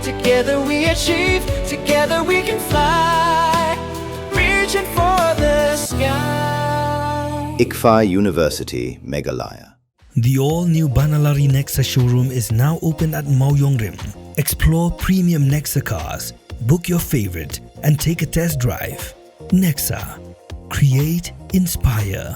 Together we achieve, together we can fly, reaching for the sky. ICFA University, Meghalaya. The all-new Banalari Nexa showroom is now open at Mauyongrim. Explore premium Nexa cars, book your favorite, and take a test drive. Nexa. Create, inspire.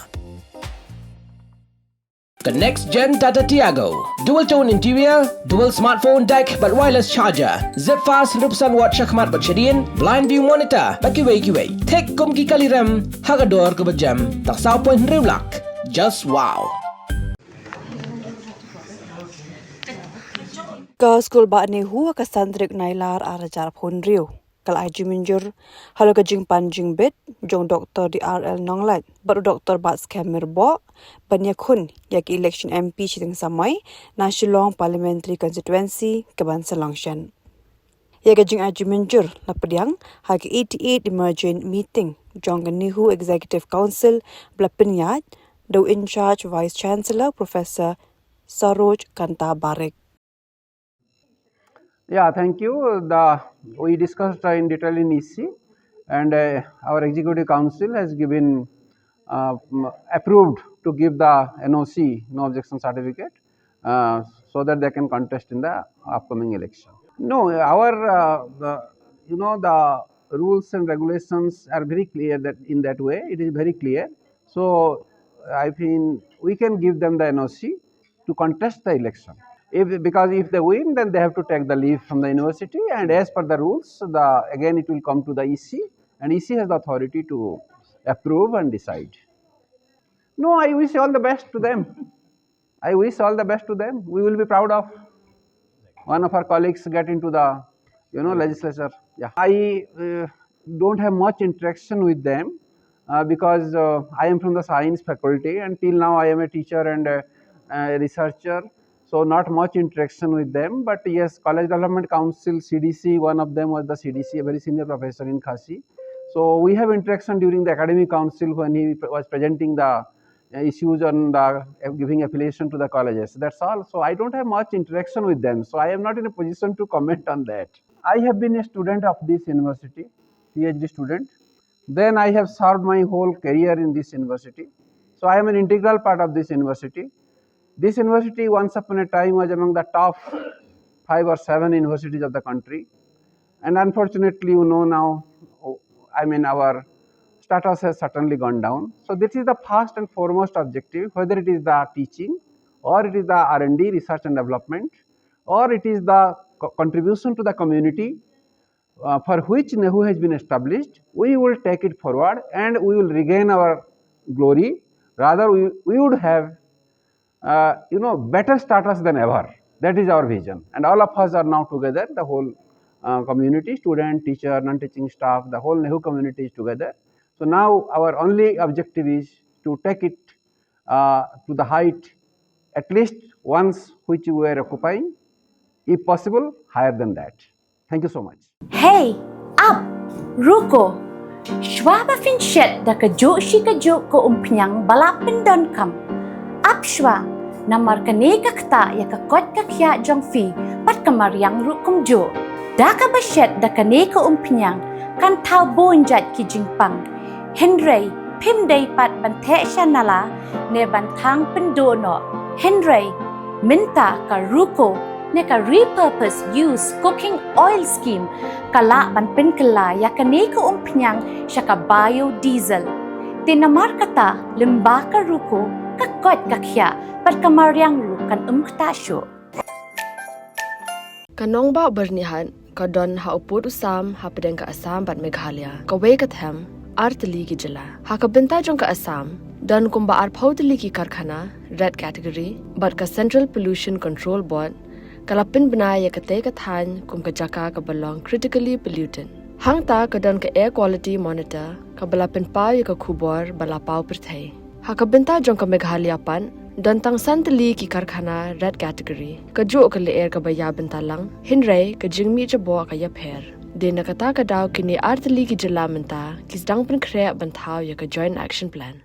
The next-gen Tata Tiago. Dual-tone interior, dual smartphone deck but wireless charger. Zip-fast 100% watt syakmat bercedian, blind view monitor, bagi-wei. Tek kum ki kali rem, hagador ke berjam, tak sao point rewlak. Just wow. Ke skul ba Nehu ka sandrik nailar arajar phun riu. Kal aji Mynjur, halo ke Jingpan Jingbit, jong doktor di RL Nonglait, baru doktor bat scam Myrboh, Ïakhun, yaki election MP Chiteng Samai, na Shillong Parliamentary Constituency ke Elelshon. Ya ke jing aji Mynjur, lapadiang, hagi 88 emergent meeting, jong ke Nehu Executive Council, Byrnihat, do in charge Vice Chancellor Professor Saroj Kanta Barik. Yeah, thank you. We discussed in detail in EC, and our Executive Council has given approved to give the NOC, no objection certificate, so that they can contest in the upcoming election. No, our the rules and regulations are very clear that in that way it is very clear. So I think we can give them the NOC to contest the election. Because if they win, then they have to take the leave from the university, and as per the rules, again it will come to the EC, and EC has the authority to approve and decide. No, I wish all the best to them. I wish all the best to them. We will be proud of one of our colleagues get into the legislature. Yeah, I don't have much interaction with them because I am from the science faculty, and till now I am a teacher and a researcher. So not much interaction with them, but yes, College Development Council, CDC, one of them was the CDC, a very senior professor in Khasi. So we have interaction during the academic council when he was presenting the issues on the giving affiliation to the colleges. That's all. So I don't have much interaction with them. So I am not in a position to comment on that. I have been a student of this university, PhD student. Then I have served my whole career in this university. So I am an integral part of this university. This university once upon a time was among the top 5 or 7 universities of the country, and unfortunately now, I mean our status has certainly gone down. So this is the first and foremost objective, whether it is the teaching or it is the R&D, research and development, or it is the contribution to the community for which Nehu has been established. We will take it forward and we will regain our glory. Rather we would have better status than ever. That is our vision, and all of us are now together, the whole community, student, teacher, non-teaching staff, the whole Nehu community is together. So now our only objective is to take it to the height at least once which we were occupying, if possible higher than that. Thank you so much. Hey, up, ruko. Schwaba finchet da kajo shikajo ko umpiang balapin don kam. Up schwa. Namar kaneka kta ya kakot kakya jong fi pat kamaryang rukum jo. Daka basyet da kaneka umpinyang kan tau bonjat ki jingpang. Henry pim day pat bante shanala ne bantang pendono. Henry minta ka ruko ne ka repurpose use cooking oil scheme kala ban penkala ya kaneka umpinyang syaka biodiesel. Tinamar kata limbaka ruko kakot kakya pat kamaryang rukan ktasyo. Kanong ba Byrnihat kadon hauput usam hapadeng ka Assam bat Meghalaya kawe kathem artali ki jila hakabenta jong ka Assam don kumba arpautali ki karkhana red category bat ka Central Pollution Control Board kalapin bana ya kate kathan kum ka jaka ka belong critically pollutant hangta kadon ka air quality monitor ka balapin pa ya ka khubor balapau perthai hakabenta jong ka Meghalaya pan dan tang santali ki karkhana red category kajo ka leer ka baya bentalang hinray ka Jingbit jabo ka yapher de nakata ka daw kini artali ki jala menta kisdang pen khre bantaw ya ka joint action plan